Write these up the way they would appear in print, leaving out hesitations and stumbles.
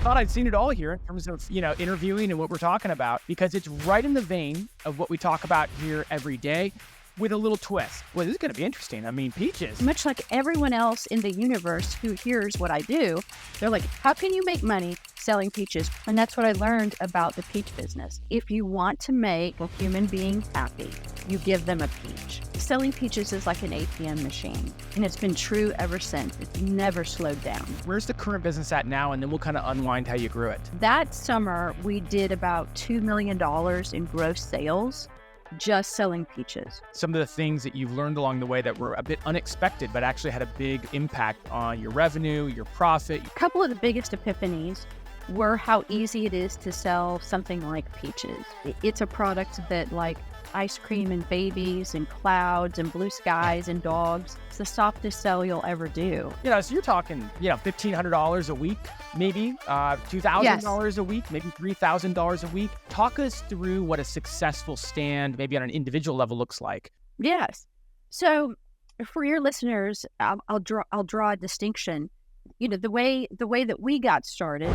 thought I'd seen it all here in terms of, interviewing and what we're talking about, because it's right in the vein of what we talk about here every day with a little twist. Well, this is going to be interesting. I mean, peaches. Much like everyone else in the universe who hears what I do, they're like, how can you make money selling peaches? And that's what I learned about the peach business. If you want to make a human being happy, you give them a peach. Selling peaches is like an ATM machine, and it's been true ever since. It's never slowed down. Where's the current business at now? And then we'll kind of unwind how you grew it. That summer, we did about $2 million in gross sales just selling peaches. Some of the things that you've learned along the way that were a bit unexpected, but actually had a big impact on your revenue, your profit. A couple of the biggest epiphanies were how easy it is to sell something like peaches. It's a product that, like ice cream and babies and clouds and blue skies and dogs, it's the softest sell you'll ever do. So you're talking, $1,500 a week, maybe $2,000 a week, maybe $3,000 a week. Talk us through what a successful stand, maybe on an individual level, looks like. Yes. So for your listeners, I'll draw a distinction. The way that we got started.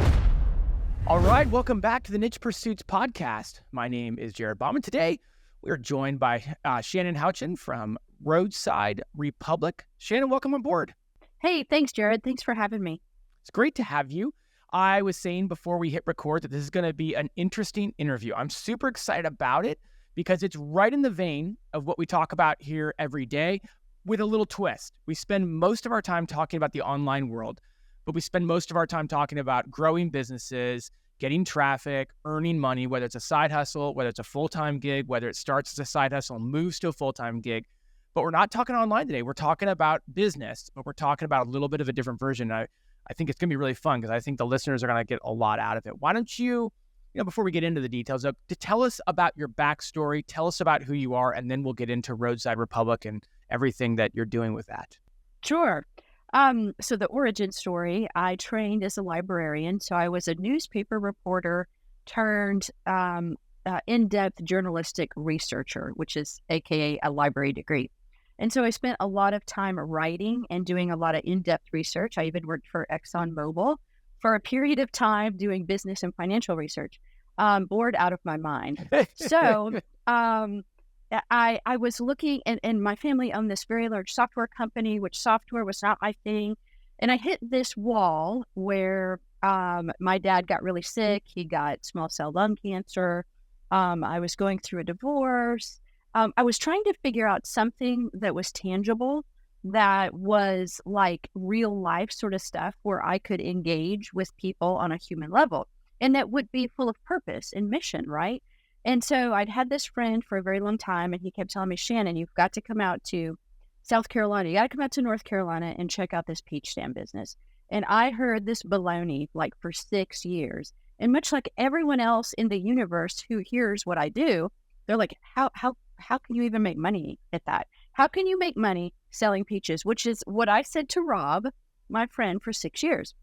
All right, welcome back to the Niche Pursuits podcast. My name is Jared Bauman. Today, we are joined by Shannon Houchin from Roadside Republic. Shannon, welcome on board. Hey, thanks, Jared. Thanks for having me. It's great to have you. I was saying before we hit record that this is going to be an interesting interview. I'm super excited about it because it's right in the vein of what we talk about here every day with a little twist. We spend most of our time talking about the online world, but we spend most of our time talking about growing businesses, getting traffic, earning money, whether it's a side hustle, whether it's a full-time gig, whether it starts as a side hustle and moves to a full-time gig. But we're not talking online today. We're talking about business, but we're talking about a little bit of a different version. I think it's going to be really fun because I think the listeners are going to get a lot out of it. Why don't you, before we get into the details, to tell us about your backstory, tell us about who you are, and then we'll get into Roadside Republic and everything that you're doing with that. Sure. So the origin story, I trained as a librarian. So I was a newspaper reporter turned in-depth journalistic researcher, which is AKA a library degree. And so I spent a lot of time writing and doing a lot of in-depth research. I even worked for ExxonMobil for a period of time doing business and financial research, bored out of my mind. So I was looking, and my family owned this very large software company, which software was not my thing. And I hit this wall where my dad got really sick. He got small cell lung cancer. I was going through a divorce. I was trying to figure out something that was tangible, that was like real life sort of stuff where I could engage with people on a human level and that would be full of purpose and mission, right? And so I'd had this friend for a very long time, and he kept telling me, Shannon, you've got to come out to South Carolina. You got to come out to North Carolina and check out this peach stand business. And I heard this baloney like for 6 years. And much like everyone else in the universe who hears what I do, they're like, how can you even make money at that? How can you make money selling peaches? Which is what I said to Rob, my friend, for 6 years.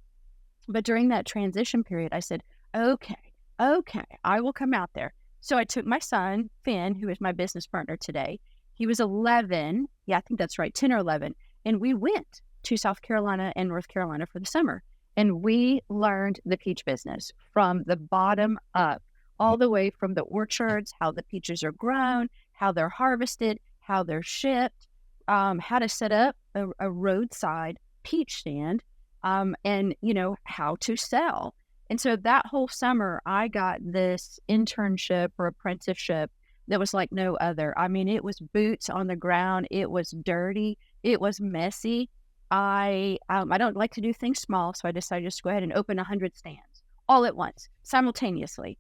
But during that transition period, I said, okay, I will come out there. So I took my son, Finn, who is my business partner today. He was 11. Yeah, I think that's right, 10 or 11. And we went to South Carolina and North Carolina for the summer. And we learned the peach business from the bottom up, all the way from the orchards, how the peaches are grown, how they're harvested, how they're shipped, how to set up a roadside peach stand, and, how to sell. And so that whole summer, I got this internship or apprenticeship that was like no other. I mean, it was boots on the ground. It was dirty. It was messy. I don't like to do things small, so I decided just to go ahead and open 100 stands all at once, simultaneously.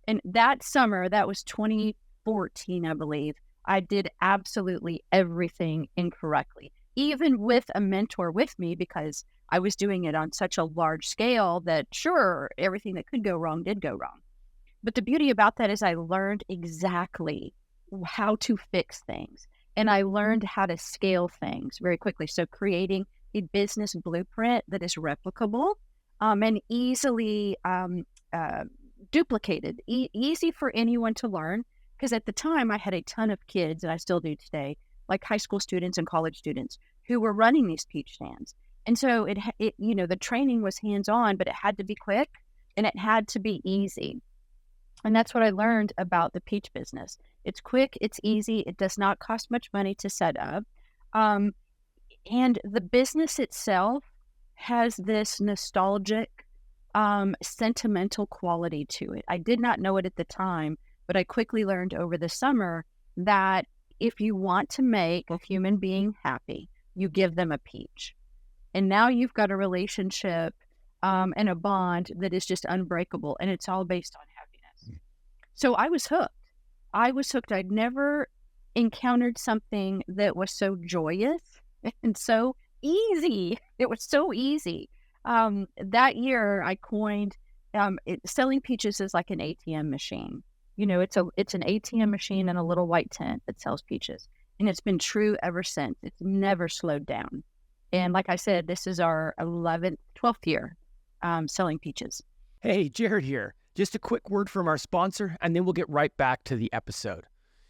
And that summer, that was 2014, I believe, I did absolutely everything incorrectly, even with a mentor with me, because I was doing it on such a large scale that, sure, everything that could go wrong did go wrong. But the beauty about that is I learned exactly how to fix things, and I learned how to scale things very quickly. So creating a business blueprint that is replicable and easily duplicated, easy for anyone to learn. Because at the time, I had a ton of kids, and I still do today, like high school students and college students who were running these peach stands. And so it the training was hands-on, but it had to be quick. and it had to be easy. And that's what I learned about the peach business. It's quick, it's easy, it does not cost much money to set up. Um, and the business itself has this nostalgic, sentimental quality to it. I did not know it at the time, but I quickly learned over the summer that if you want to make a human being happy, you give them a peach. And now you've got a relationship and a bond that is just unbreakable, and it's all based on happiness. So I was hooked. I was hooked. I'd never encountered something that was so joyous and so easy. It was so easy. That year, I coined selling peaches is like an ATM machine. It's an ATM machine in a little white tent that sells peaches, and it's been true ever since. It's never slowed down. And like I said, this is our 12th year selling peaches. Hey, Jared here. Just a quick word from our sponsor, and then we'll get right back to the episode.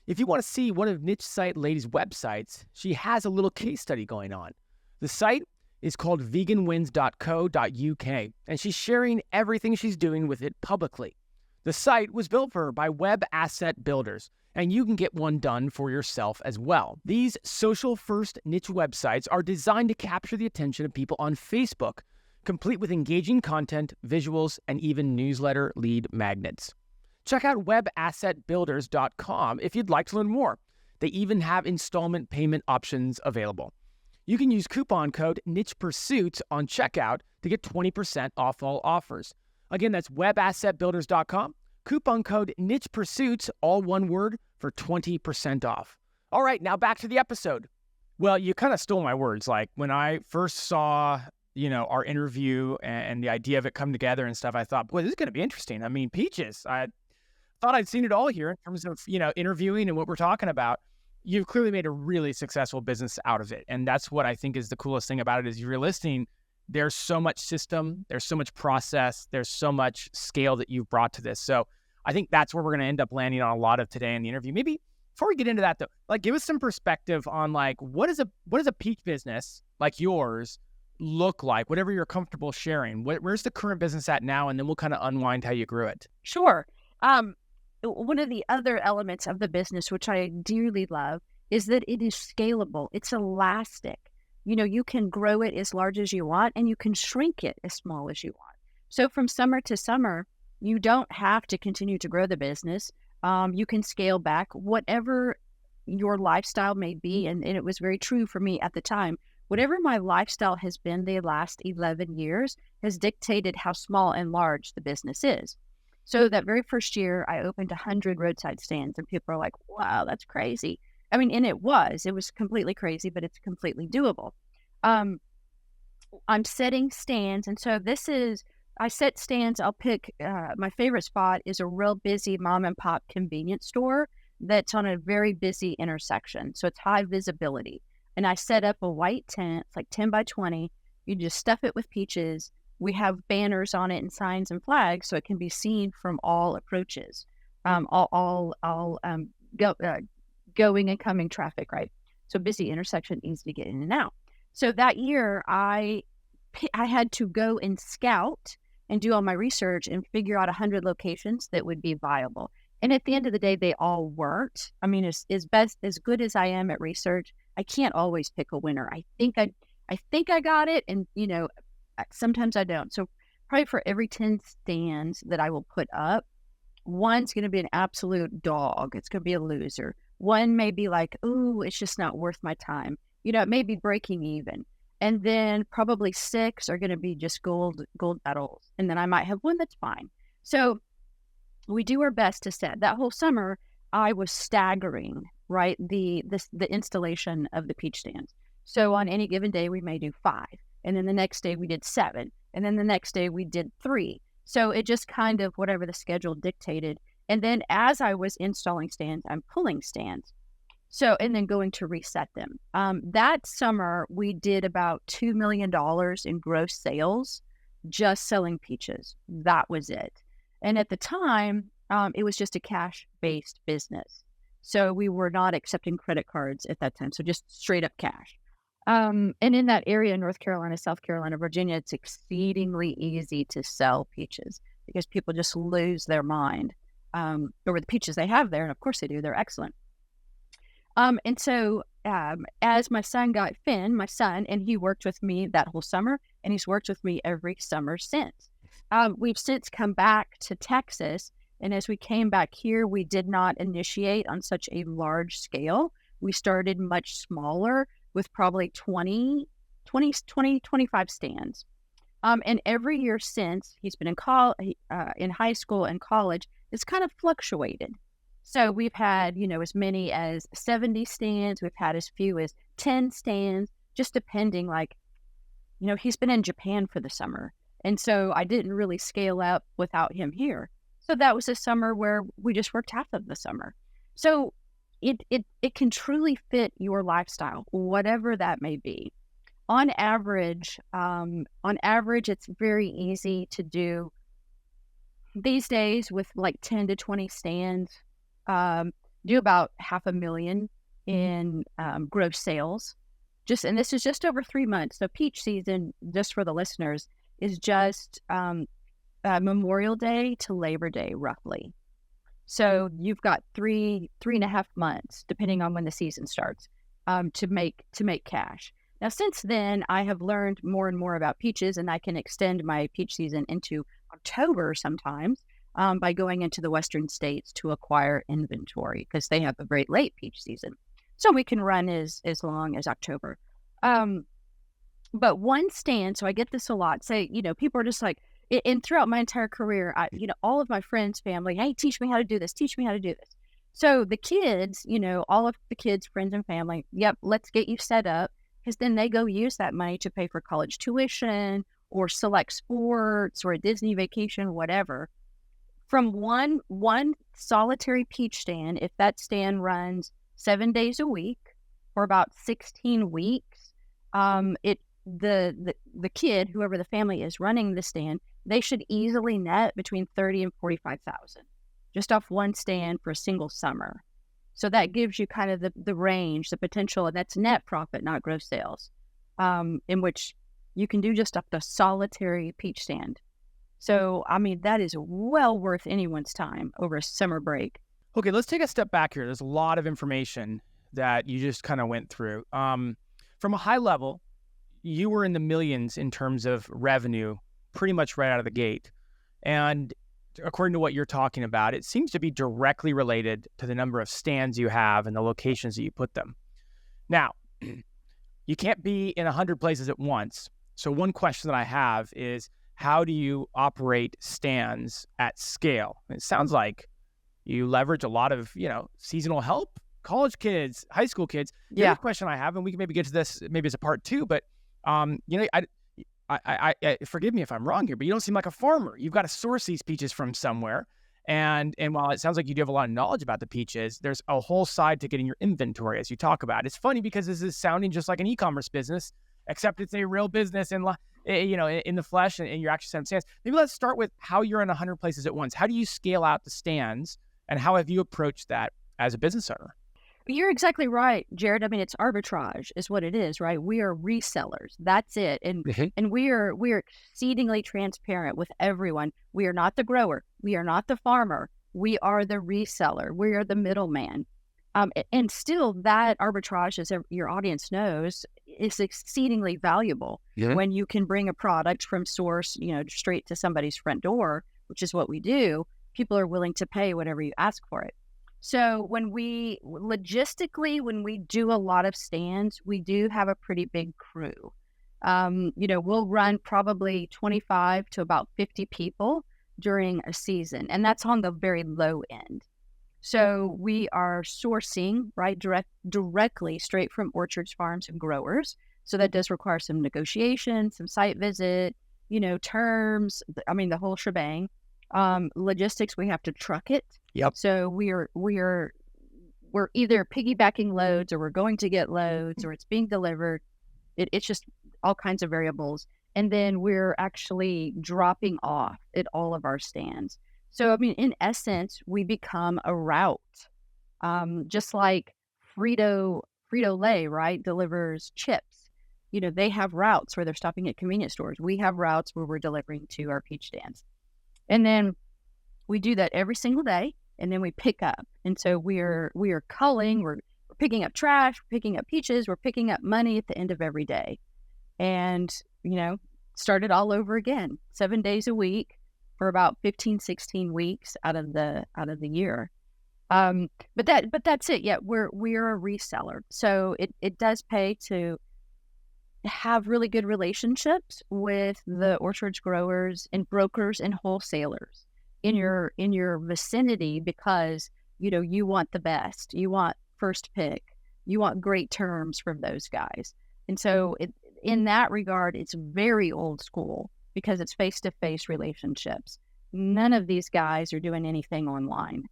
If you want to see one of Niche Site Lady's websites, she has a little case study going on. The site is called veganwins.co.uk, and she's sharing everything she's doing with it publicly. The site was built for her by Web Asset Builders, and you can get one done for yourself as well. These social-first niche websites are designed to capture the attention of people on Facebook, complete with engaging content, visuals, and even newsletter lead magnets. Check out webassetbuilders.com if you'd like to learn more. They even have installment payment options available. You can use coupon code NICHEPURSUITS on checkout to get 20% off all offers. Again, that's webassetbuilders.com. Coupon code NICHEPURSUITS, all one word, for 20% off. All right, now back to the episode. Well, you kind of stole my words. Like when I first saw our interview and the idea of it come together and stuff, I thought, boy, this is going to be interesting. I mean, peaches. I thought I'd seen it all here in terms of, interviewing and what we're talking about. You've clearly made a really successful business out of it. And that's what I think is the coolest thing about it is you're listing, there's so much system, there's so much process, there's so much scale that you've brought to this. So I think that's where we're going to end up landing on a lot of today in the interview. Maybe before we get into that though, like give us some perspective on like, what is a peach business like yours look like, whatever you're comfortable sharing? Where's the current business at now? And then we'll kind of unwind how you grew it. Sure. One of the other elements of the business, which I dearly love, is that it is scalable. It's elastic. You can grow it as large as you want, and you can shrink it as small as you want. So from summer to summer, you don't have to continue to grow the business. You can scale back whatever your lifestyle may be. And it was very true for me at the time. Whatever my lifestyle has been the last 11 years has dictated how small and large the business is. So that very first year, I opened 100 roadside stands, and people are like, wow, that's crazy. I mean, and it was completely crazy, but it's completely doable. I'm setting stands. And so I set stands. I'll pick, my favorite spot is a real busy mom and pop convenience store that's on a very busy intersection. So it's high visibility. And I set up a white tent, it's like 10 by 20. You just stuff it with peaches. We have banners on it and signs and flags so it can be seen from all approaches, going and coming traffic, right? So busy intersection, easy to get in and out. So that year, I had to go and scout and do all my research and figure out 100 locations that would be viable. And at the end of the day, they all worked. I mean, as good as I am at research, I can't always pick a winner. I think I got it, and sometimes I don't. So probably for every 10 stands that I will put up, one's going to be an absolute dog. It's going to be a loser. One may be like, ooh, it's just not worth my time. It may be breaking even. And then probably 6 are going to be just gold medals. And then I might have one that's fine. So we do our best to set. That whole summer, I was staggering, right, the installation of the peach stands. So on any given day, we may do 5. And then the next day we did 7. And then the next day we did 3. So it just kind of whatever the schedule dictated. And then as I was installing stands, I'm pulling stands. So, and then going to reset them. That summer we did about $2 million in gross sales, just selling peaches. That was it. And at the time, it was just a cash-based business. So we were not accepting credit cards at that time. So just straight up cash. And in that area, North Carolina, South Carolina, Virginia, it's exceedingly easy to sell peaches. because people just lose their mind over the peaches they have there. And of course they do. They're excellent. And so as my son got Finn, my son, and he worked with me that whole summer, and he's worked with me every summer since. We've since come back to Texas, and as we came back here, we did not initiate on such a large scale. We started much smaller with probably 25 stands. And every year since, he's been in high school and college, it's kind of fluctuated. So we've had, as many as 70 stands. We've had as few as 10 stands, just depending, he's been in Japan for the summer. And so I didn't really scale up without him here. So that was a summer where we just worked half of the summer. So it can truly fit your lifestyle, whatever that may be. On average, it's very easy to do these days with like 10 to 20 stands, do about $500,000 in gross sales. And this is just over 3 months. So peach season, just for the listeners, is just Memorial Day to Labor Day, roughly. So you've got 3.5 months, depending on when the season starts, to make cash. Now, since then, I have learned more and more about peaches, and I can extend my peach season into October sometimes by going into the western states to acquire inventory, because they have a very late peach season. So we can run as long as October. But one stand, so I get this a lot, people are just like, and throughout my entire career, all of my friends, family, hey, teach me how to do this, teach me how to do this. So the kids, all of the kids, friends and family, yep, let's get you set up, because then they go use that money to pay for college tuition or select sports or a Disney vacation, whatever. From one solitary peach stand, if that stand runs 7 days a week for about 16 weeks, the kid, whoever the family is running the stand, they should easily net between 30 and 45,000 just off one stand for a single summer. So that gives you kind of the range, the potential, and that's net profit, not gross sales, in which you can do just up to solitary peach stand. So, that is well worth anyone's time over a summer break. Okay, let's take a step back here. There's a lot of information that you just kind of went through. From a high level, you were in the millions in terms of revenue pretty much right out of the gate. And according to what you're talking about, it seems to be directly related to the number of stands you have and the locations that you put them. Now, you can't be in 100 places at once. So one question that I have is, how do you operate stands at scale? It sounds like you leverage a lot of, seasonal help, college kids, high school kids. The other question I have, and we can maybe get to this maybe as a part two, but I forgive me if I'm wrong here, but you don't seem like a farmer. You've got to source these peaches from somewhere. And while it sounds like you do have a lot of knowledge about the peaches, there's a whole side to getting your inventory, as you talk about. It's funny because this is sounding just like an e-commerce business, except it's a real business in the flesh, and you're actually setting stands. Maybe let's start with how you're in 100 places at once. How do you scale out the stands, and how have you approached that as a business owner? You're exactly right, Jared. It's arbitrage is what it is, right? We are resellers. That's it. And we're exceedingly transparent with everyone. We are not the grower. We are not the farmer. We are the reseller. We are the middleman. And still that arbitrage, as your audience knows, is exceedingly valuable when you can bring a product from source, straight to somebody's front door, which is what we do. People are willing to pay whatever you ask for it. So when we do a lot of stands, we do have a pretty big crew. We'll run probably 25 to about 50 people during a season, and that's on the very low end. So we are sourcing directly straight from orchards, farms, and growers. So that does require some negotiation, some site visit, terms. The whole shebang. Logistics, we have to truck it. Yep. So we're either piggybacking loads, or we're going to get loads, or it's being delivered. It's just all kinds of variables. And then we're actually dropping off at all of our stands. So, in essence, we become a route, just like Frito-Lay, right, delivers chips. They have routes where they're stopping at convenience stores. We have routes where we're delivering to our peach stands. And then we do that every single day, and then we pick up. And so we are culling, we're picking up trash, we're picking up peaches, we're picking up money at the end of every day. And, start it all over again, 7 days a week for about 15, 16 weeks out of the year. But that's it. Yeah, we're a reseller. So it does pay to have really good relationships with the orchards growers and brokers and wholesalers in your vicinity, because you want the best, you want first pick, you want great terms from those guys. And so in that regard, it's very old school because it's face-to-face relationships. None of these guys are doing anything online,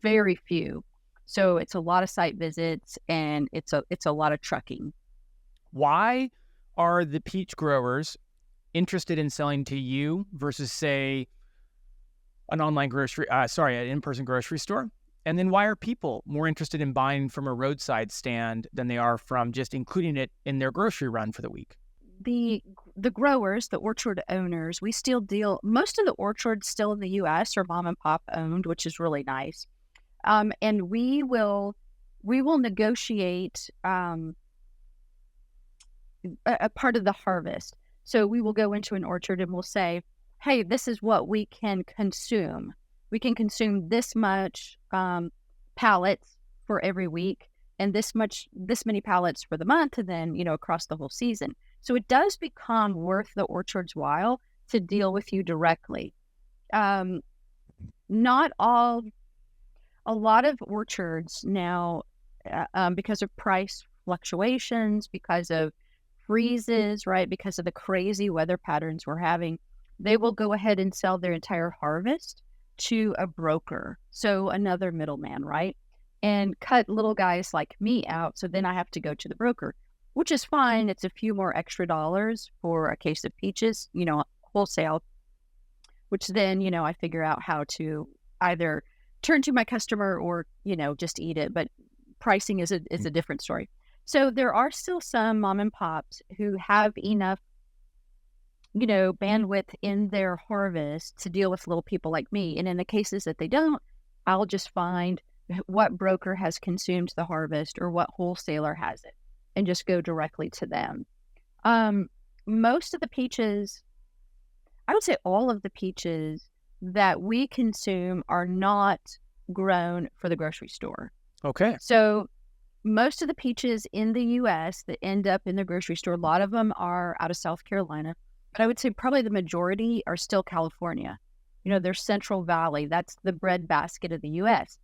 very few. So it's a lot of site visits, and it's a lot of trucking. Why are the peach growers interested in selling to you versus, say, an in-person grocery store? And then why are people more interested in buying from a roadside stand than they are from just including it in their grocery run for the week? The growers, the orchard owners, we still deal, most of the orchards still in the U.S. are mom and pop owned, which is really nice. And we will negotiate a part of the harvest. So we will go into an orchard and we'll say, hey, this is what we can consume. We can consume this much pallets for every week, and this many pallets for the month, and then, across the whole season. So it does become worth the orchard's while to deal with you directly. Not all, a lot of orchards now, because of price fluctuations, because of freezes, right? Because of the crazy weather patterns we're having, they will go ahead and sell their entire harvest to a broker. So another middleman, right? And cut little guys like me out. So then I have to go to the broker, which is fine. It's a few more extra dollars for a case of peaches, wholesale, which then, I figure out how to either turn to my customer or, just eat it. But pricing is a different story. So there are still some mom and pops who have enough, bandwidth in their harvest to deal with little people like me. And in the cases that they don't, I'll just find what broker has consumed the harvest or what wholesaler has it and just go directly to them. Most of the peaches, I would say all of the peaches that we consume are not grown for the grocery store. Okay. So most of the peaches in the U.S. that end up in the grocery store, a lot of them are out of South Carolina. But I would say probably the majority are still California. They're Central Valley. That's the breadbasket of the U.S.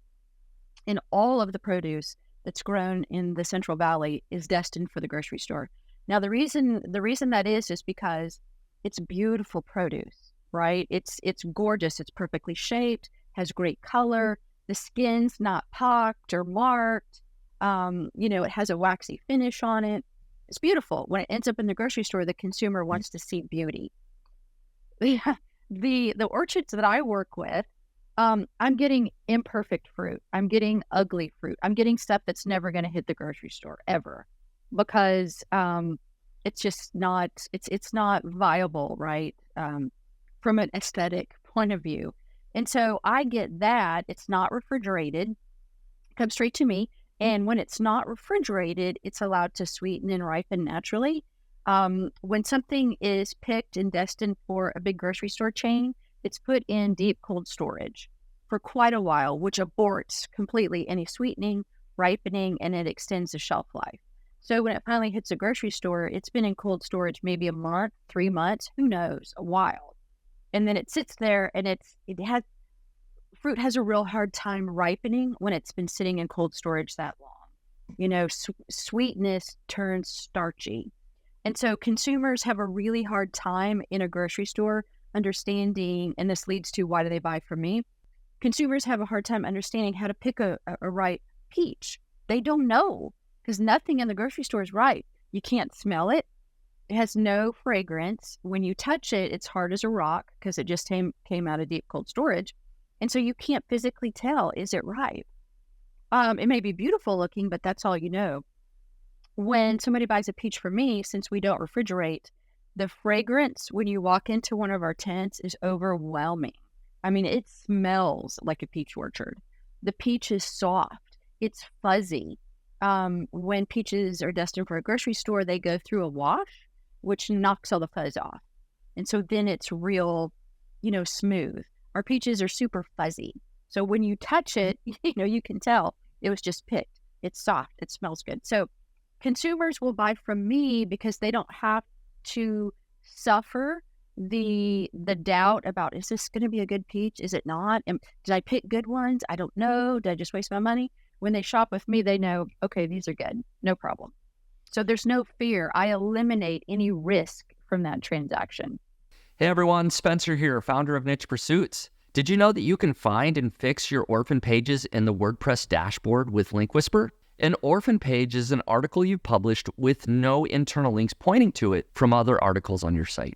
And all of the produce that's grown in the Central Valley is destined for the grocery store. Now, the reason that is because it's beautiful produce, right? It's gorgeous. It's perfectly shaped, has great color. The skin's not pocked or marked. It has a waxy finish on it. It's beautiful. When it ends up in the grocery store, the consumer wants to see beauty. The orchards that I work with, I'm getting imperfect fruit. I'm getting ugly fruit. I'm getting stuff that's never going to hit the grocery store ever, because it's just not it's not viable, right? From an aesthetic point of view. And so I get that. It's not refrigerated. It comes straight to me. And when it's not refrigerated, it's allowed to sweeten and ripen naturally. When something is picked and destined for a big grocery store chain, it's put in deep cold storage for quite a while, which aborts completely any sweetening, ripening, and it extends the shelf life. So when it finally hits a grocery store, it's been in cold storage maybe a month, 3 months, who knows, a while. And then it sits there, and fruit has a real hard time ripening when it's been sitting in cold storage that long. Sweetness turns starchy. And so consumers have a really hard time in a grocery store understanding, and this leads to why do they buy from me? Consumers have a hard time understanding how to pick a ripe peach. They don't know, because nothing in the grocery store is ripe. You can't smell it. It has no fragrance. When you touch it, it's hard as a rock because it just came out of deep cold storage. And so you can't physically tell, is it ripe? It may be beautiful looking, but that's all you know. When somebody buys a peach from me, since we don't refrigerate, the fragrance when you walk into one of our tents is overwhelming. I mean, it smells like a peach orchard. The peach is soft. It's fuzzy. When peaches are destined for a grocery store, they go through a wash, which knocks all the fuzz off. And so then it's real, smooth. Our peaches are super fuzzy. So when you touch it, you can tell it was just picked. It's soft. It smells good. So consumers will buy from me because they don't have to suffer the doubt about, is this going to be a good peach? Is it not? And did I pick good ones? I don't know. Did I just waste my money? When they shop with me, they know, okay, these are good. No problem. So there's no fear. I eliminate any risk from that transaction. Hey everyone, Spencer here, founder of Niche Pursuits. Did you know that you can find and fix your orphan pages in the WordPress dashboard with Link Whisper? An orphan page is an article you've published with no internal links pointing to it from other articles on your site.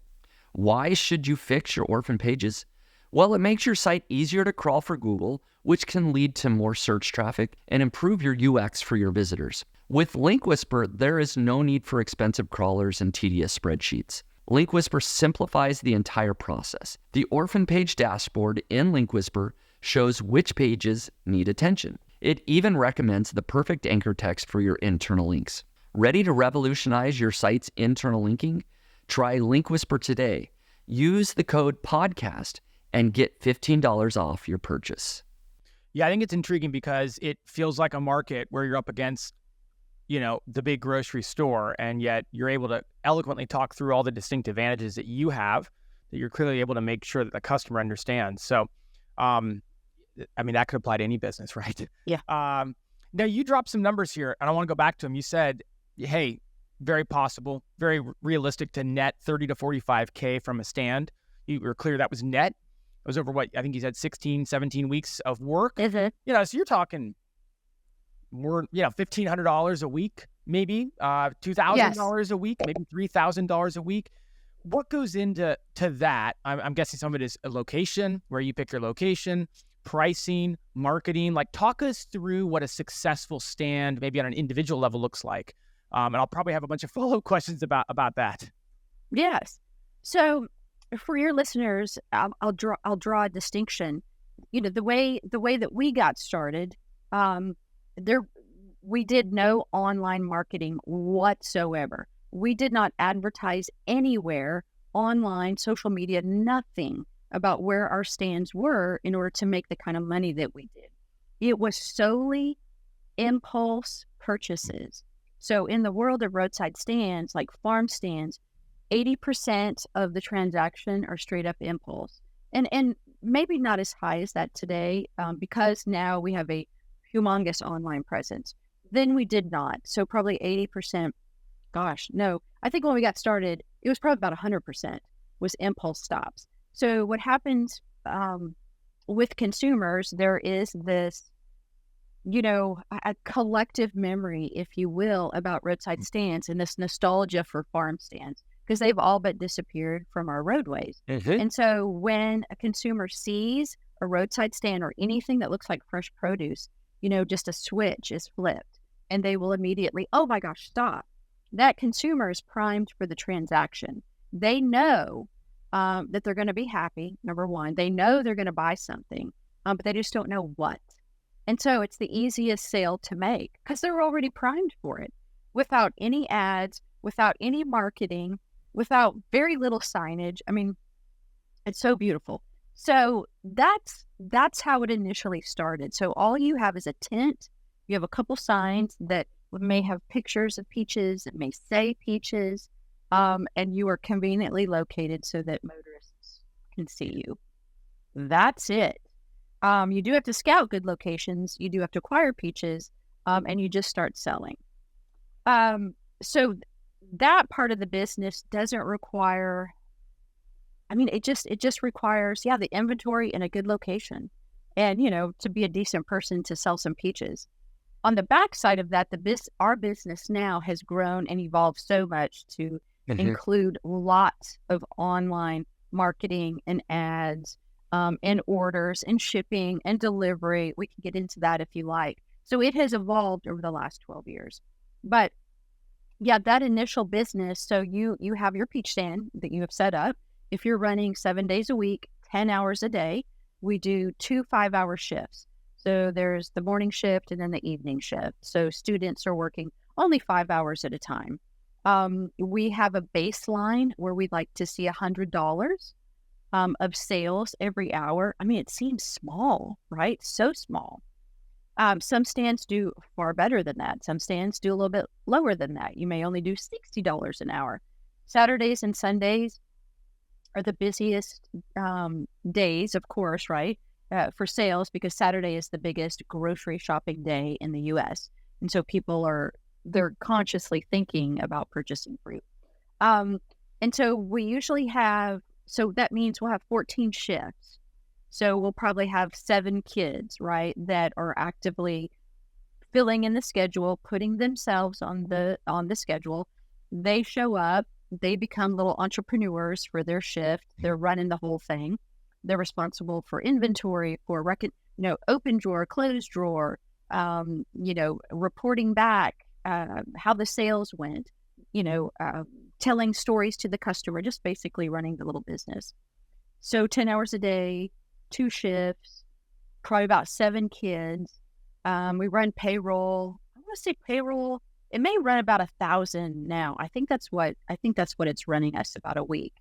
Why should you fix your orphan pages? Well, it makes your site easier to crawl for Google, which can lead to more search traffic and improve your UX for your visitors. With Link Whisper, there is no need for expensive crawlers and tedious spreadsheets. Link Whisper simplifies the entire process. The orphan page dashboard in Link Whisper shows which pages need attention. It even recommends the perfect anchor text for your internal links. Ready to revolutionize your site's internal linking? Try Link Whisper today. Use the code PODCAST and get $15 off your purchase. Yeah, I think it's intriguing because it feels like a market where you're up against, the big grocery store, and yet you're able to eloquently talk through all the distinct advantages that you have, that you're clearly able to make sure that the customer understands. So, that could apply to any business, right? Yeah. Now, you dropped some numbers here, and I want to go back to them. You said, hey, very possible, very realistic to net 30 to 45K from a stand. You were clear that was net. It was over what, I think you said 16, 17 weeks of work. Mm-hmm. So you're talking more, $1,500 a week, maybe $2,000 a week, maybe $3,000 a week. What goes into that? I'm guessing some of it is a location, where you pick your location, pricing, marketing. Like, talk us through what a successful stand, maybe on an individual level, looks like. And I'll probably have a bunch of follow-up questions about that. Yes. So for your listeners, I'll draw a distinction. The way that we got started, we did no online marketing whatsoever. We did not advertise anywhere, online, social media, nothing about where our stands were in order to make the kind of money that we did. It was solely impulse purchases. So in the world of roadside stands, like farm stands, 80% of the transaction are straight up impulse. And maybe not as high as that today, because now we have a humongous online presence. Then we did not. So probably 80%. Gosh, no. I think when we got started, it was probably about 100% was impulse stops. So what happens with consumers, there is this, a collective memory, if you will, about roadside stands and this nostalgia for farm stands, because they've all but disappeared from our roadways. Mm-hmm. And so when a consumer sees a roadside stand or anything that looks like fresh produce, just a switch is flipped and they will immediately, oh my gosh, stop. That consumer is primed for the transaction. They know that they're going to be happy, number one. They know they're going to buy something, but they just don't know what. And so it's the easiest sale to make because they're already primed for it without any ads, without any marketing, without very little signage. I mean, it's so beautiful. So that's how it initially started. So all you have is a tent. You have a couple signs that may have pictures of peaches, that may say peaches, and you are conveniently located so that motorists can see you. That's it. You do have to scout good locations. You do have to acquire peaches, and you just start selling. So that part of the business doesn't require, it just requires, the inventory in a good location and, to be a decent person to sell some peaches. On the backside of that, our business now has grown and evolved so much to include lots of online marketing and ads, and orders and shipping and delivery. We can get into that if you like. So it has evolved over the last 12 years. But that initial business, so you have your peach stand that you have set up. If you're running 7 days a week, 10 hours a day, we do 2 5-hour shifts. So there's the morning shift and then the evening shift. So students are working only 5 hours at a time. We have a baseline where we'd like to see $100 of sales every hour. I mean, it seems small, right? So small. Some stands do far better than that. Some stands do a little bit lower than that. You may only do $60 an hour. Saturdays and Sundays are the busiest days, of course, right, for sales, because Saturday is the biggest grocery shopping day in the U.S. And so they're consciously thinking about purchasing fruit. And so we usually so that means we'll have 14 shifts. So we'll probably have 7 kids, right, that are actively filling in the schedule, putting themselves on the schedule. They show up, they become little entrepreneurs for their shift. They're running the whole thing. They're responsible for inventory, for open drawer, closed drawer, reporting back how the sales went, telling stories to the customer, just basically running the little business. So 10 hours a day, 2 shifts, probably about 7 kids. We run payroll. I want to say payroll. It may run about 1,000 now. I think that's what it's running us about a week.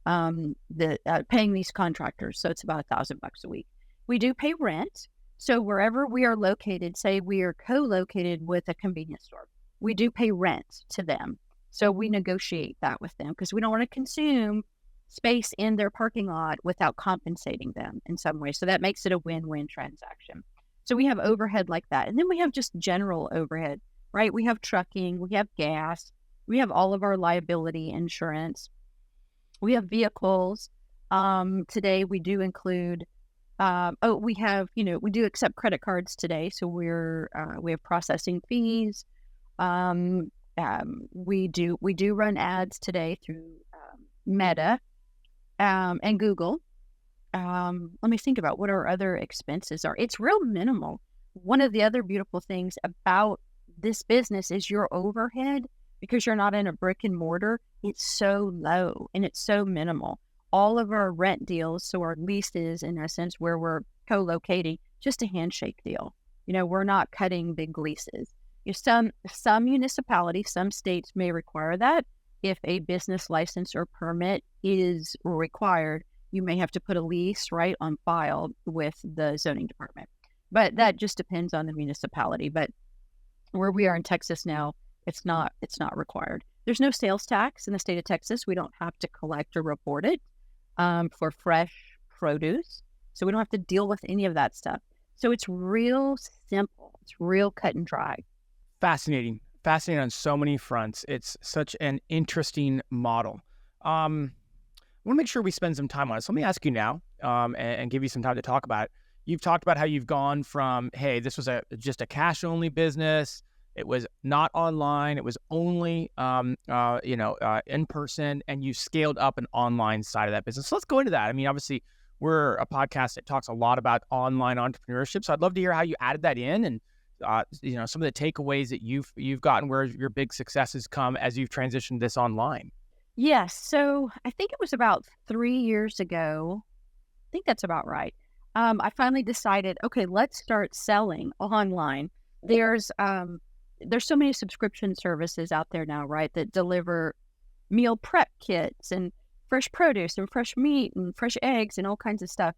Paying these contractors, so it's about $1,000 a week. We do pay rent. So wherever we are located, say we are co-located with a convenience store, we do pay rent to them. So we negotiate that with them because we don't want to consume space in their parking lot without compensating them in some way. So that makes it a win-win transaction. So we have overhead like that. And then we have just general overhead, right? We have trucking, we have gas, we have all of our liability insurance. We have vehicles. Today we do include, we do accept credit cards today. So we have processing fees. We do run ads today through Meta and Google. Let me think about what our other expenses are. It's real minimal. One of the other beautiful things about this business is your overhead, because you're not in a brick and mortar. It's so low and it's so minimal. All of our rent deals, so our leases, in essence, where we're co-locating, just a handshake deal. We're not cutting big leases. Some municipalities, some states may require that. If a business license or permit is required, you may have to put a lease right on file with the zoning department. But that just depends on the municipality. But where we are in Texas now, it's not required. There's no sales tax in the state of Texas. We don't have to collect or report it for fresh produce. So we don't have to deal with any of that stuff. So it's real simple. It's real cut and dry. Fascinating on so many fronts. It's such an interesting model. I want to make sure we spend some time on it. So let me ask you now and give you some time to talk about it. You've talked about how you've gone from, hey, this was just a cash-only business. It was not online. It was only, in person, and you scaled up an online side of that business. So let's go into that. I mean, obviously, we're a podcast that talks a lot about online entrepreneurship. So I'd love to hear how you added that in, and some of the takeaways that you've gotten, where your big successes come as you've transitioned this online. Yes. So I think it was about 3 years ago. I think that's about right. I finally decided, okay, let's start selling online. There's so many subscription services out there now, right, that deliver meal prep kits and fresh produce and fresh meat and fresh eggs and all kinds of stuff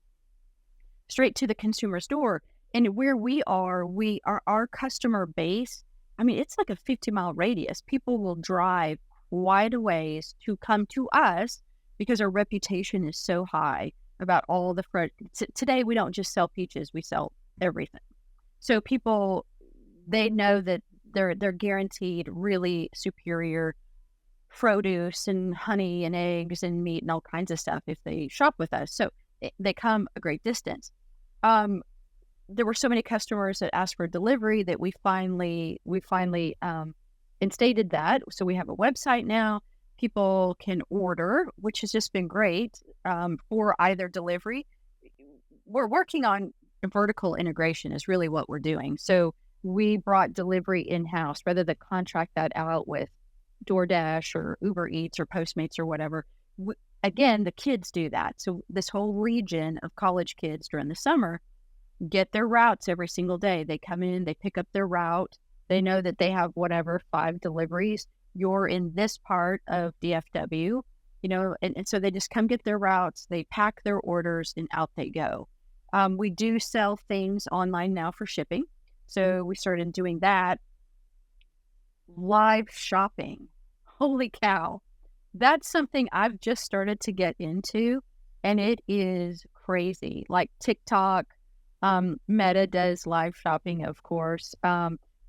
straight to the consumer's door. And where we are our customer base, I mean, it's like a 50-mile radius. People will drive quite a ways to come to us because our reputation is so high about all the fresh. Today, we don't just sell peaches, we sell everything. So people, they know that they're guaranteed really superior produce and honey and eggs and meat and all kinds of stuff if they shop with us. So they come a great distance. There were so many customers that asked for delivery that we finally instated that. So we have a website now. People can order, which has just been great, for either delivery. We're working on vertical integration is really what we're doing. So we brought delivery in-house rather than contract that out with DoorDash or Uber Eats or Postmates or whatever. again, the kids do that. So this whole region of college kids during the summer get their routes every single day. They come in, they pick up their route. They know that they have whatever 5 deliveries. You're in this part of DFW, and so they just come get their routes. They pack their orders and out they go. We do sell things online now for shipping. So we started doing that. Live shopping. Holy cow. That's something I've just started to get into, and it is crazy. Like TikTok, Meta does live shopping, of course.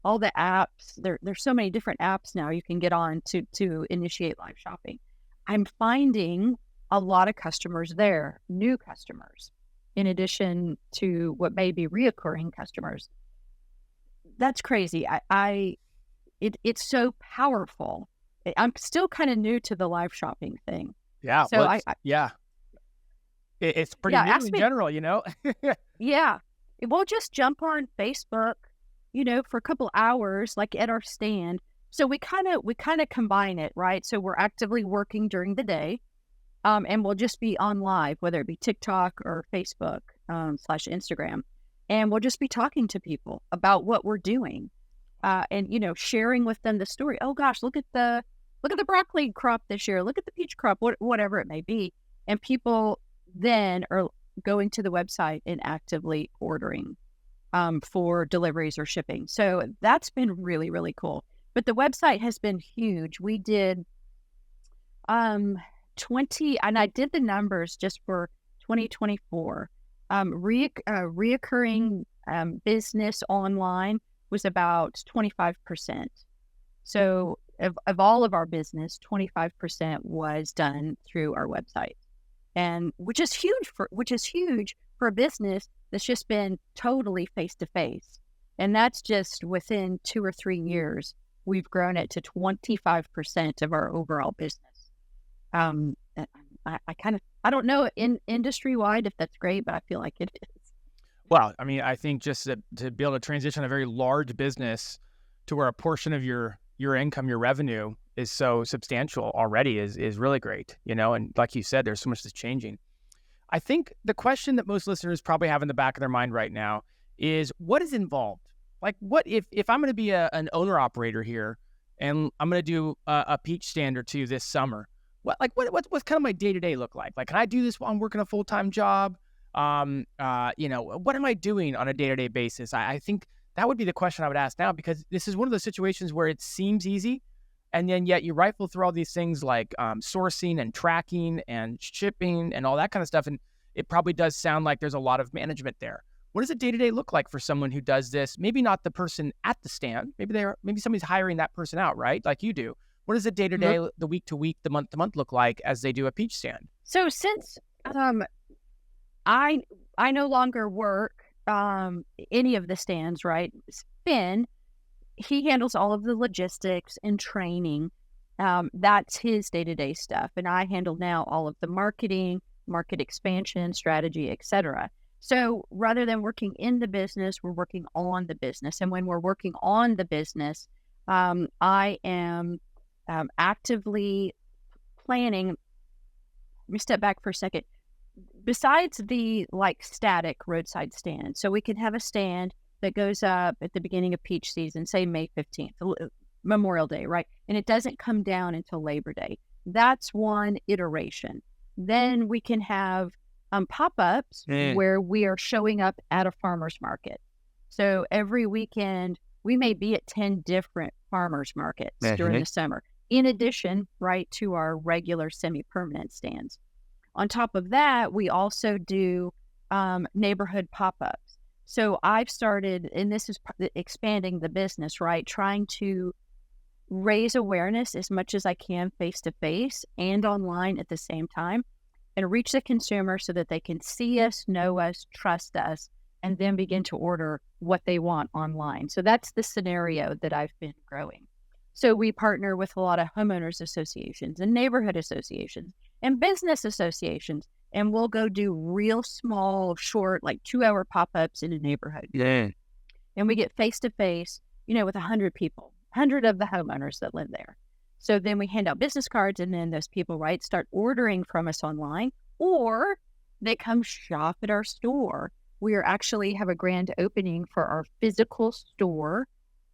All the apps, there's so many different apps now you can get on to initiate live shopping. I'm finding a lot of customers there, new customers, in addition to what may be reoccurring customers. That's crazy. It's so powerful. I'm still kind of new to the live shopping thing. Yeah. So it's pretty new in general, Yeah. We'll just jump on Facebook, for a couple hours, like at our stand. So we kind of combine it, right? So we're actively working during the day, and we'll just be on live, whether it be TikTok or Facebook / Instagram, and we'll just be talking to people about what we're doing, and sharing with them the story. Oh gosh, look at the broccoli crop this year. Look at the peach crop, whatever it may be, and people then are going to the website and actively ordering for deliveries or shipping. So that's been really, really cool. But the website has been huge. We did 20, and I did the numbers just for 2024. Reoccurring business online was about 25%. So of all of our business, 25% was done through our website, and which is huge for a business that's just been totally face to face. And that's just within 2 or 3 years, we've grown it to 25% of our overall business. I don't know in industry wide if that's great, but I feel like it is. Well, I mean, I think just to be able to transition a very large business to where a portion of your income, your revenue is so substantial already is really great, and like you said, there's so much that's changing. I think the question that most listeners probably have in the back of their mind right now is, what is involved? Like, what if I'm going to be an owner operator here and I'm going to do a peach stand or two this summer? What's kind of my day-to-day look like? Like, can I do this while I'm working a full-time job? What am I doing on a day-to-day basis? I think that would be the question I would ask now, because this is one of those situations where it seems easy, and then yet you rifle through all these things like sourcing and tracking and shipping and all that kind of stuff, and it probably does sound like there's a lot of management there. What does a day-to-day look like for someone who does this? Maybe not the person at the stand. Maybe somebody's hiring that person out, right? Like you do. What does the day-to-day, the week-to-week, the month-to-month look like as they do a peach stand? So since I no longer work any of the stands, right? Finn, he handles all of the logistics and training. That's his day-to-day stuff. And I handle now all of the marketing, market expansion, strategy, etc. So rather than working in the business, we're working on the business. And when we're working on the business, I am actively planning. Let me step back for a second. Besides the static roadside stand, so we can have a stand that goes up at the beginning of peach season, say May 15th, Memorial Day, right? And it doesn't come down until Labor Day. That's one iteration. Then we can have pop-ups where we are showing up at a farmer's market. So every weekend, we may be at 10 different farmers markets during the summer, in addition, right, to our regular semi-permanent stands. On top of that, we also do neighborhood pop-ups. So I've started, and this is expanding the business, right, trying to raise awareness as much as I can face-to-face and online at the same time, and reach the consumer so that they can see us, know us, trust us, and then begin to order what they want online. So that's the scenario that I've been growing. So we partner with a lot of homeowners associations and neighborhood associations and business associations, and we'll go do real small, short, 2-hour pop-ups in a neighborhood. Yeah. And we get face-to-face, with 100 people, 100 of the homeowners that live there. So then we hand out business cards, and then those people, right, start ordering from us online, or they come shop at our store. We are actually have a grand opening for our physical store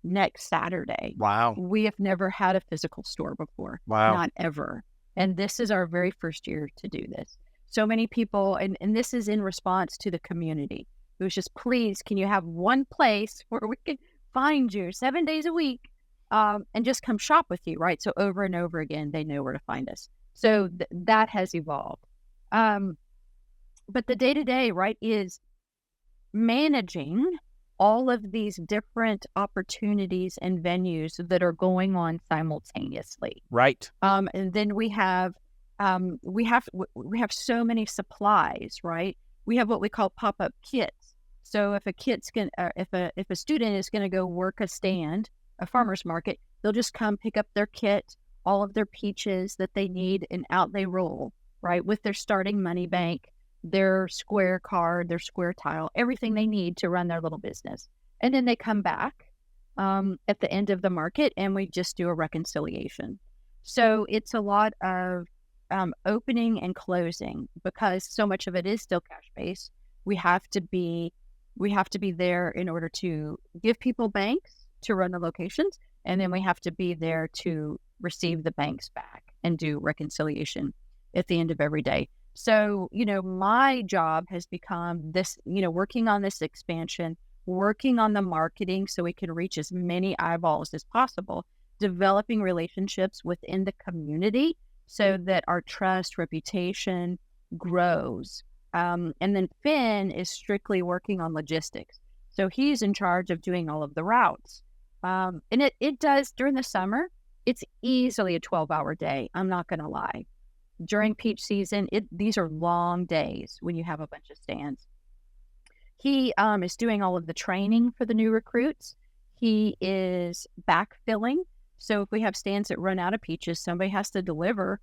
next Saturday. Wow. We have never had a physical store before. Wow. Not ever. And this is our very first year to do this. So many people, and this is in response to the community. It was just, please, can you have one place where we can find you 7 days a week and just come shop with you, right? So over and over again, they know where to find us. So that has evolved. But the day-to-day, right, is managing all of these different opportunities and venues that are going on simultaneously. Right. And then we have so many supplies, right? We have what we call pop-up kits. So if a student is going to go work a stand, a farmer's market, they'll just come pick up their kit, all of their peaches that they need, and out they roll, right? With their starting money bank, their square card, their square tile, everything they need to run their little business. And then they come back at the end of the market, and we just do a reconciliation. So it's a lot of opening and closing, because so much of it is still cash based. We have to be there in order to give people banks to run the locations, and then we have to be there to receive the banks back and do reconciliation at the end of every day. So, my job has become this, working on this expansion, working on the marketing so we can reach as many eyeballs as possible, developing relationships within the community so that our trust, reputation grows. And then Finn is strictly working on logistics. So he's in charge of doing all of the routes. And it does, during the summer, it's easily a 12-hour day. I'm not going to lie. During peach season, these are long days when you have a bunch of stands. He is doing all of the training for the new recruits. He is backfilling. So if we have stands that run out of peaches, somebody has to deliver.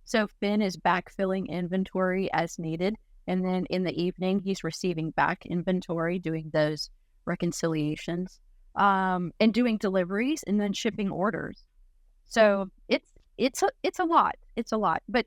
So Finn is backfilling inventory as needed. And then in the evening, he's receiving back inventory, doing those reconciliations, and doing deliveries, and then shipping orders. So it's a lot. It's a lot. But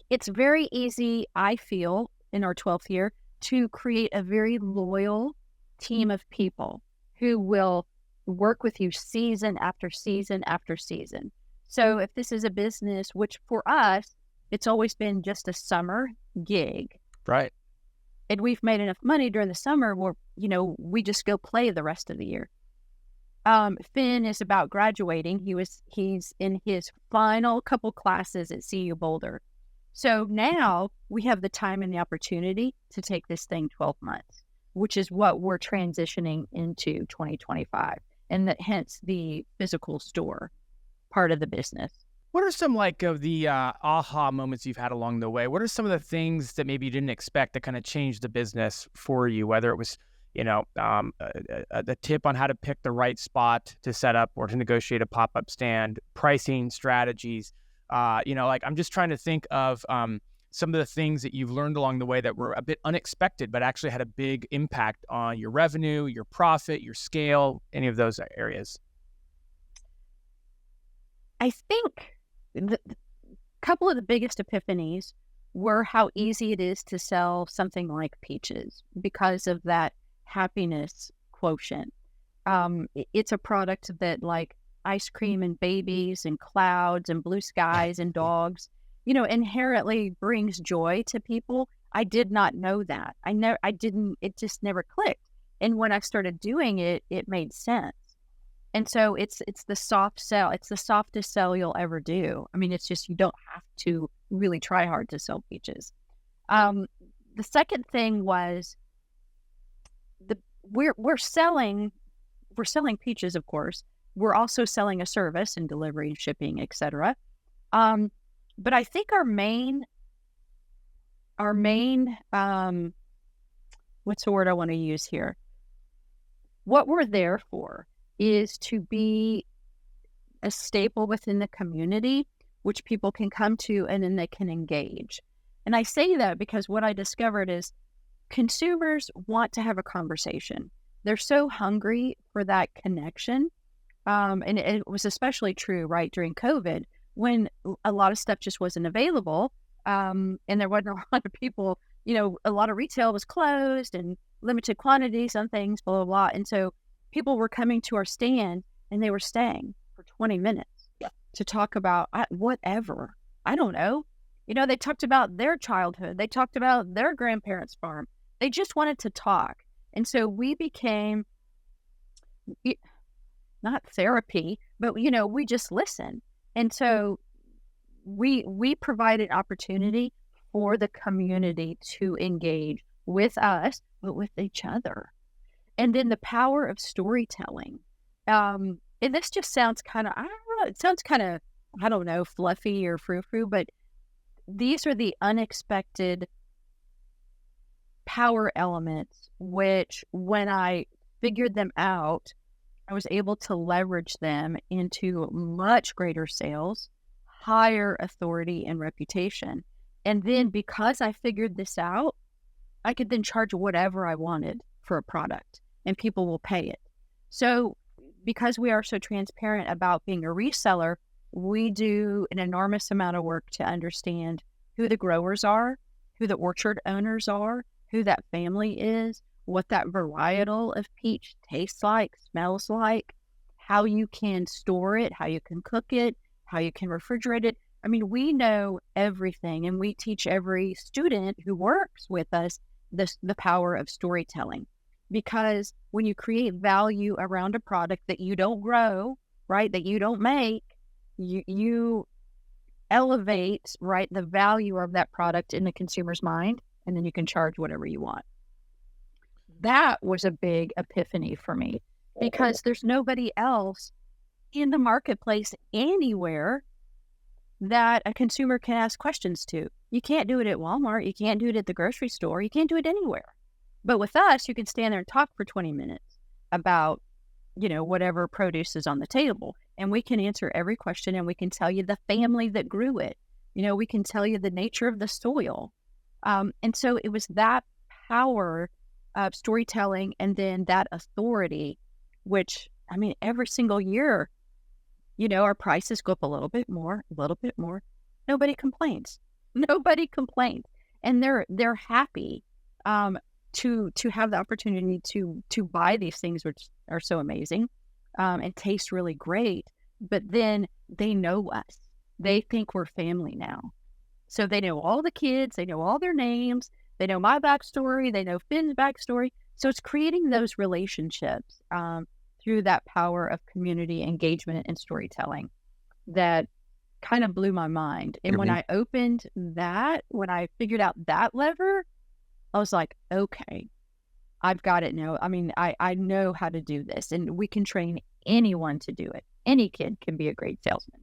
it's very easy, I feel, in our 12th year, to create a very loyal team of people who will work with you season after season after season. So if this is a business, which for us, it's always been just a summer gig. Right. And we've made enough money during the summer where, we just go play the rest of the year. Finn is about graduating. He's in his final couple classes at CU Boulder. So now we have the time and the opportunity to take this thing 12 months, which is what we're transitioning into 2025. And hence the physical store part of the business. What are some of the aha moments you've had along the way? What are some of the things that maybe you didn't expect that kind of changed the business for you, whether it was the tip on how to pick the right spot to set up or to negotiate a pop-up stand, pricing strategies, I'm just trying to think of some of the things that you've learned along the way that were a bit unexpected, but actually had a big impact on your revenue, your profit, your scale, any of those areas. I think the couple of the biggest epiphanies were how easy it is to sell something like peaches because of that happiness quotient. It's a product that, like ice cream and babies and clouds and blue skies and dogs, inherently brings joy to people. I did not know that. It just never clicked. And when I started doing it, it made sense. And so it's the soft sell. It's the softest sell you'll ever do. I mean, it's just, you don't have to really try hard to sell peaches. The second thing was we're selling peaches, of course. We're also selling a service and delivery and shipping, etc. But I think our main what's the word I want to use here? What we're there for is to be a staple within the community, which people can come to and then they can engage. And I say that because what I discovered is consumers want to have a conversation. They're so hungry for that connection. And it was especially true right during COVID when a lot of stuff just wasn't available. And there wasn't a lot of people, a lot of retail was closed and limited quantities on things, blah, blah, blah. And so people were coming to our stand and they were staying for 20 minutes to talk about whatever. I don't know. They talked about their childhood. They talked about their grandparents' farm. They just wanted to talk. And so we became not therapy, but, we just listened. And so we provided opportunity for the community to engage with us, but with each other. And then the power of storytelling. And this just sounds kind of, I don't know, it sounds kind of, I don't know, fluffy or frou-frou, but these are the unexpected power elements, which when I figured them out, I was able to leverage them into much greater sales, higher authority and reputation. And then because I figured this out, I could then charge whatever I wanted for a product and people will pay it. So because we are so transparent about being a reseller, we do an enormous amount of work to understand who the growers are, who the orchard owners are, who that family is, what that varietal of peach tastes like, smells like, how you can store it, how you can cook it, how you can refrigerate it. I mean, we know everything, and we teach every student who works with us the power of storytelling. Because when you create value around a product that you don't grow, right, that you don't make, you elevate, right, the value of that product in the consumer's mind, and then you can charge whatever you want. That was a big epiphany for me because there's nobody else in the marketplace anywhere that a consumer can ask questions to. You can't do it at Walmart. You can't do it at the grocery store. You can't do it anywhere. But with us, you can stand there and talk for 20 minutes about, whatever produce is on the table. And we can answer every question, and we can tell you the family that grew it. We can tell you the nature of the soil. And so it was that power of storytelling and then that authority, which, I mean, every single year, our prices go up a little bit more. Nobody complains. Nobody complains. And they're happy to have the opportunity to buy these things, which are so amazing and taste really great. But then they know us. They think we're family now. So they know all the kids. They know all their names. They know my backstory. They know Finn's backstory. So it's creating those relationships through that power of community engagement and storytelling that kind of blew my mind. And when I opened that, when I figured out that lever, I was like, okay, I've got it now. I mean, I know how to do this, and we can train anyone to do it. Any kid can be a great salesman.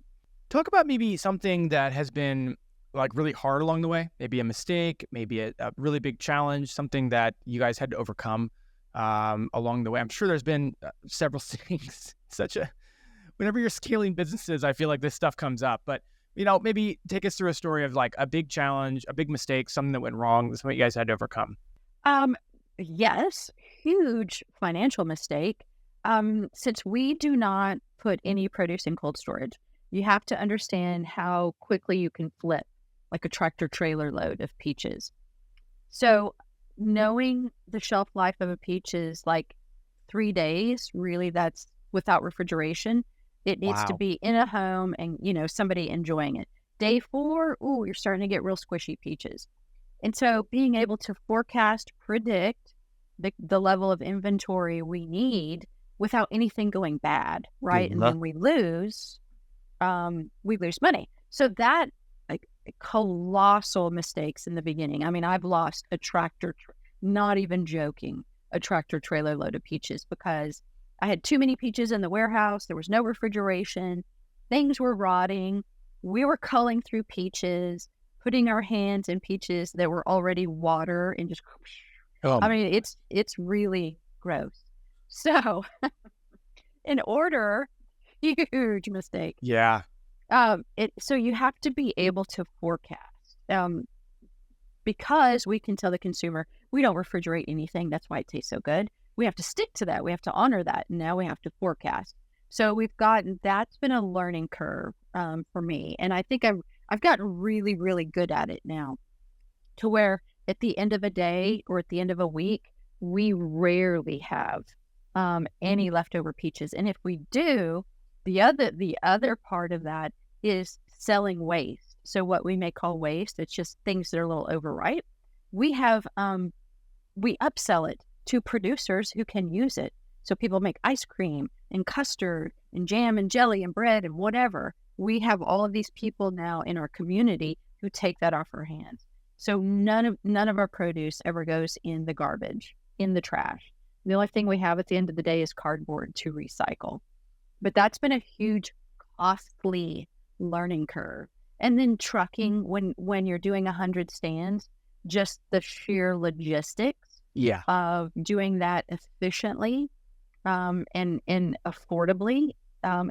Talk about maybe something that has been like really hard along the way, maybe a mistake, maybe a really big challenge, something that you guys had to overcome along the way. I'm sure there's been several things. Whenever you're scaling businesses, I feel like this stuff comes up, but maybe take us through a story of like a big challenge, a big mistake, something that went wrong. That's what you guys had to overcome. Yes, huge financial mistake. Since we do not put any produce in cold storage, you have to understand how quickly you can flip like a tractor trailer load of peaches. So knowing the shelf life of a peach is like 3 days, really, that's without refrigeration. It needs to be in a home and, somebody enjoying it. Day 4, you're starting to get real squishy peaches. And so being able to forecast, predict the level of inventory we need without anything going bad, right? And then we lose money. So that, like, colossal mistakes in the beginning. I mean, I've lost a tractor, not even joking, a tractor trailer load of peaches because I had too many peaches in the warehouse. There was no refrigeration. Things were rotting. We were culling through peaches, putting our hands in peaches that were already water and just, I mean, it's really gross. So huge mistake. Yeah. So you have to be able to forecast because we can tell the consumer, we don't refrigerate anything. That's why it tastes so good. We have to stick to that. We have to honor that. And now we have to forecast. So that's been a learning curve for me. And I think I've gotten really, really good at it now, to where at the end of a day or at the end of a week, we rarely have any leftover peaches. And if we do, the other part of that is selling waste. So what we may call waste, it's just things that are a little overripe. We upsell it to producers who can use it. So people make ice cream and custard and jam and jelly and bread and whatever. We have all of these people now in our community who take that off our hands. So none of our produce ever goes in the garbage, in the trash. The only thing we have at the end of the day is cardboard to recycle. But that's been a huge, costly learning curve. And then trucking, when you're doing 100 stands, just the sheer logistics of doing that efficiently and affordably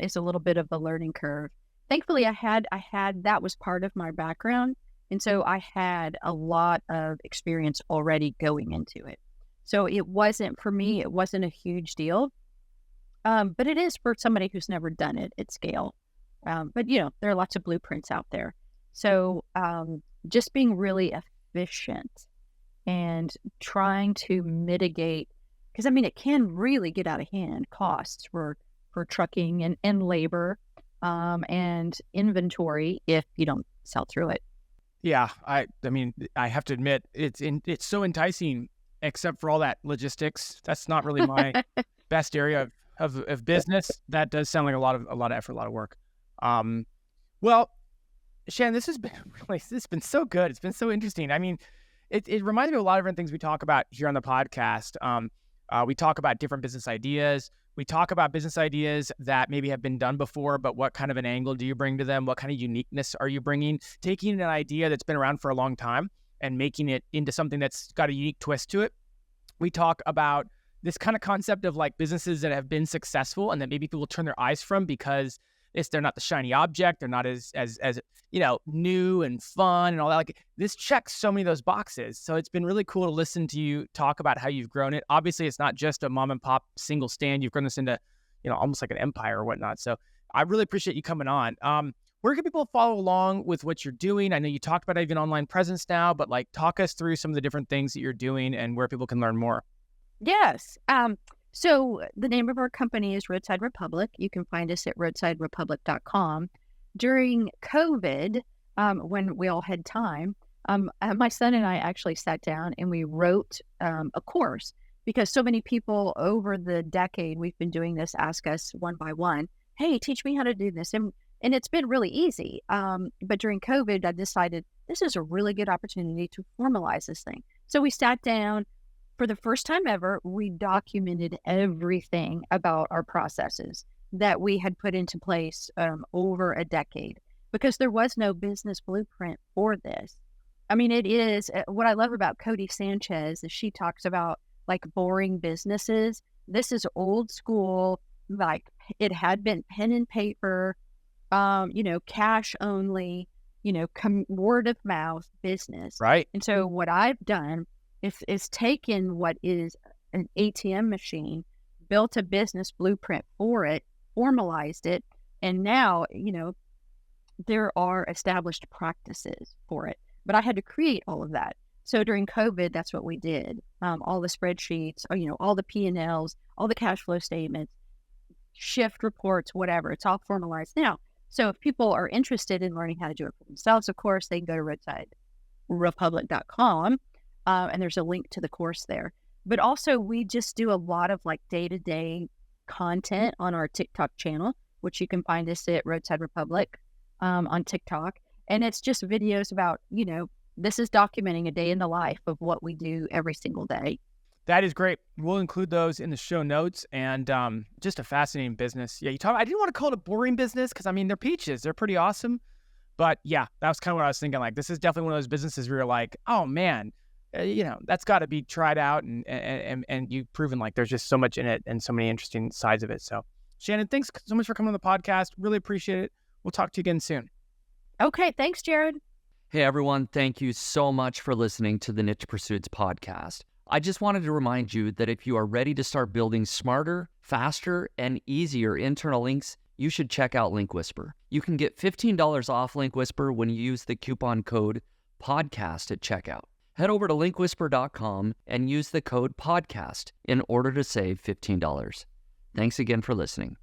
is a little bit of a learning curve. Thankfully, I had that was part of my background. And so I had a lot of experience already going into it. So it wasn't, for me, it wasn't a huge deal. But it is for somebody who's never done it at scale. But, there are lots of blueprints out there. So just being really efficient and trying to mitigate, because, it can really get out of hand, costs for trucking and labor and inventory if you don't sell through it. Yeah, I have to admit, it's so enticing, except for all that logistics. That's not really my best area of business. That does sound like a lot of effort, a lot of work. Well, Shannon, this has been so good. It's been so interesting. It reminds me of a lot of different things we talk about here on the podcast. We talk about different business ideas. We talk about business ideas that maybe have been done before, but what kind of an angle do you bring to them? What kind of uniqueness are you bringing? Taking an idea that's been around for a long time and making it into something that's got a unique twist to it. We talk about this kind of concept of like businesses that have been successful and that maybe people turn their eyes from because they're not the shiny object. They're not as new and fun and all that. Like, this checks so many of those boxes. So it's been really cool to listen to you talk about how you've grown it. Obviously, it's not just a mom and pop single stand. You've grown this into, almost like an empire or whatnot. So I really appreciate you coming on. Where can people follow along with what you're doing? I know you talked about even online presence now, but like, talk us through some of the different things that you're doing and where people can learn more. Yes. So the name of our company is Roadside Republic. You can find us at roadsiderepublic.com. During COVID, when we all had time, my son and I actually sat down and we wrote a course, because so many people over the decade we've been doing this ask us one by one, hey, teach me how to do this. And it's been really easy. But during COVID, I decided this is a really good opportunity to formalize this thing. So we sat down. For the first time ever, we documented everything about our processes that we had put into place over a decade, because there was no business blueprint for this. It is what I love about Cody Sanchez is she talks about like boring businesses. This is old school, like it had been pen and paper, cash only, word of mouth business. Right. And so what I've done is taken what is an ATM machine, built a business blueprint for it, formalized it, and now, there are established practices for it. But I had to create all of that. So during COVID, that's what we did. All the spreadsheets, all the P&Ls, all the cash flow statements, shift reports, whatever. It's all formalized now. So if people are interested in learning how to do it for themselves, of course, they can go to roadsiderepublic.com. And there's a link to the course there. But also, we just do a lot of like day-to-day content on our TikTok channel, which you can find us at Roadside Republic on TikTok. And it's just videos about, this is documenting a day in the life of what we do every single day. That is great. We'll include those in the show notes, and just a fascinating business. Yeah, I didn't want to call it a boring business because, they're peaches. They're pretty awesome. But yeah, that was kind of what I was thinking. Like, this is definitely one of those businesses where you're like, oh man, that's got to be tried out, and you've proven like there's just so much in it and so many interesting sides of it. So Shannon, thanks so much for coming on the podcast. Really appreciate it. We'll talk to you again soon. Okay. Thanks, Jared. Hey, everyone. Thank you so much for listening to the Niche Pursuits podcast. I just wanted to remind you that if you are ready to start building smarter, faster, and easier internal links, you should check out Link Whisper. You can get $15 off Link Whisper when you use the coupon code PODCAST at checkout. Head over to linkwhisper.com and use the code PODCAST in order to save $15. Thanks again for listening.